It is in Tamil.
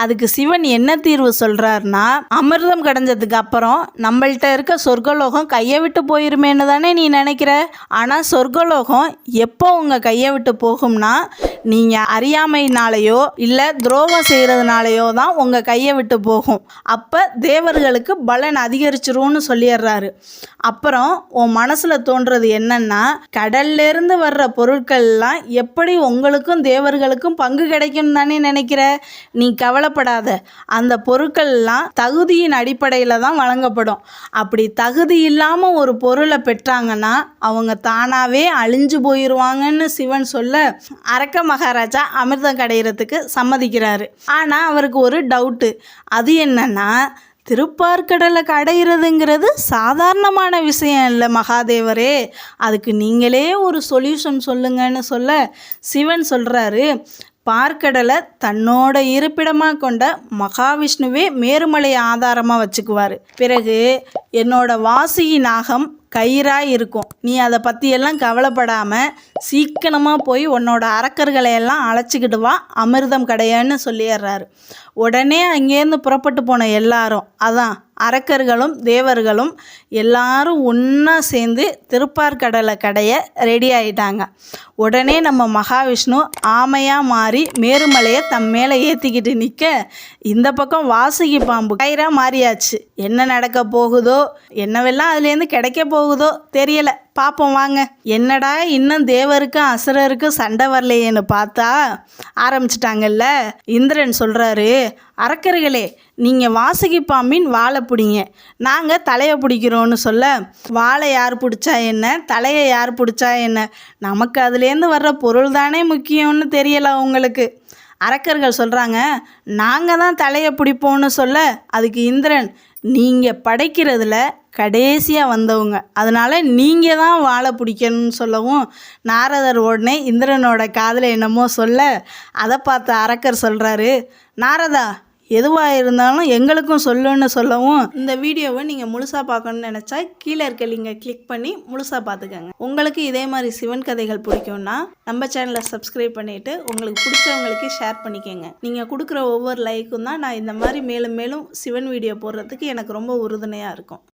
அதுக்கு சிவன் என்ன தீர்வு சொல்கிறாருன்னா, அமிர்தம் கடைஞ்சதுக்கு அப்புறம் நம்மள்கிட்ட இருக்க சொர்க்கலோகம் கையை விட்டு போயிருமேன்னு தானே நீ நினைக்கிற. ஆனால் சொர்க்கலோகம் எப்போ உங்கள் கையை விட்டு போகும்னா, நீங்கள் அறியாமையினாலேயோ இல்லை துரோகம் செய்கிறதுனாலையோ தான் உங்கள் கையை விட்டு போகும். அப்போ தேவர்களுக்கு பலன் அதிகரிச்சிரும்னு சொல்லிடுறாரு. அப்புறம் உன் மனசில் தோன்றது என்னன்னா, கடல்லேருந்து வர்ற பொருட்கள்லாம் எப்படி உங்களுக்கும் தேவர்களுக்கும் பங்கு கிடைக்கும் தானே நினைக்கிற. நீ கவலைப்படாத, அந்த பொருட்கள்லாம் தகுதியின் அடிப்படையில் தான் வழங்கப்படும். அப்படி தகுதி இல்லாமல் ஒரு பொருளை பெற்றாங்கன்னா அவங்க தானாகவே அழிஞ்சு போயிடுவாங்கன்னு சிவன் சொல்ல, அரக்க மகாராஜா அமிர்தம் கடையிறதுக்கு சம்மதிக்கிறாரு. ஆனால் அவருக்கு ஒரு டவுட்டு. அது என்னன்னா, திருப்பார்கடலை கடையிறதுங்கிறது சாதாரணமான விஷயம் இல்லை மகாதேவரே, அதுக்கு நீங்களே ஒரு சொல்யூஷன் சொல்லுங்கன்னு சொல்ல, சிவன் சொல்கிறாரு, பார்க்கடலை தன்னோட இருப்பிடமாக கொண்ட மகாவிஷ்ணுவே மேருமலையை ஆதாரமாக வச்சுக்குவார். பிறகு என்னோட வாசுகி நாகம் கயிறாக இருக்கும். நீ அதை பற்றியெல்லாம் கவலைப்படாமல் சீக்கிரமாக போய் உன்னோட அரக்கர்களை எல்லாம் அழைச்சிக்கிட்டு வா, அமிர்தம் கடையான்னு சொல்லிடுறாரு. உடனே அங்கேருந்து புறப்பட்டு போன எல்லாரும், அதான் அரக்கர்களும் தேவர்களும் எல்லாரும் ஒன்றா சேர்ந்து திருப்பார்கடலை கடைய ரெடி ஆகிட்டாங்க. உடனே நம்ம மகாவிஷ்ணு ஆமையாக மாறி மேருமலையை தம் மேலே ஏற்றிக்கிட்டு நிற்க, இந்த பக்கம் வாசுகி பாம்பு கயிறாக மாறியாச்சு. என்ன நடக்க போகுதோ, என்னவெல்லாம் அதுலேருந்து கிடைக்க போகுதோ தெரியலை. பார்ப்போம் வாங்க. என்னடா இன்னும் தேவருக்கும் அசுரருக்கும் சண்டை வரலையேன்னு பார்த்தா ஆரம்பிச்சிட்டாங்கல்ல. இந்திரன் சொல்கிறாரு, அரக்கர்களே, நீங்கள் வாசுகி பாம்பின் வாழை பிடிங்க, நாங்கள் தலையை பிடிக்கிறோன்னு சொல்ல, வாழை யார் பிடிச்சா என்ன, தலையை யார் பிடிச்சா என்ன, நமக்கு அதுலேருந்து வர்ற பொருள் தானே முக்கியம்னு தெரியலை உங்களுக்கு. அரக்கர்கள் சொல்கிறாங்க, நாங்கள் தான் தலையை பிடிப்போன்னு சொல்ல, அதுக்கு இந்திரன், நீங்கள் படைக்கிறதுல கடைசியாக வந்தவங்க, அதனால் நீங்கள் தான் வாழை பிடிக்கணும்னு சொல்லவும், நாரதர் உடனே இந்திரனோட காதில் என்னமோ சொல்ல, அதை பார்த்த அரக்கர் சொல்கிறாரு, நாரதா, எதுவாக இருந்தாலும் எங்களுக்கும் சொல்லுன்னு சொல்லவும், இந்த வீடியோவை நீங்கள் முழுசாக பார்க்கணுன்னு நினச்சா கீழே இருக்க லிங்கை கிளிக் பண்ணி முழுசாக பார்த்துக்கோங்க. உங்களுக்கு இதே மாதிரி சிவன் கதைகள் பிடிக்கும்னா நம்ம சேனலை சப்ஸ்கிரைப் பண்ணிவிட்டு உங்களுக்கு பிடிச்சவங்களுக்கு ஷேர் பண்ணிக்கோங்க. நீங்கள் கொடுக்குற ஒவ்வொரு லைக்கும் தான் நான் இந்த மாதிரி மேலும் மேலும் சிவன் வீடியோ போடுறதுக்கு எனக்கு ரொம்ப உறுதுணையாக இருக்கும்.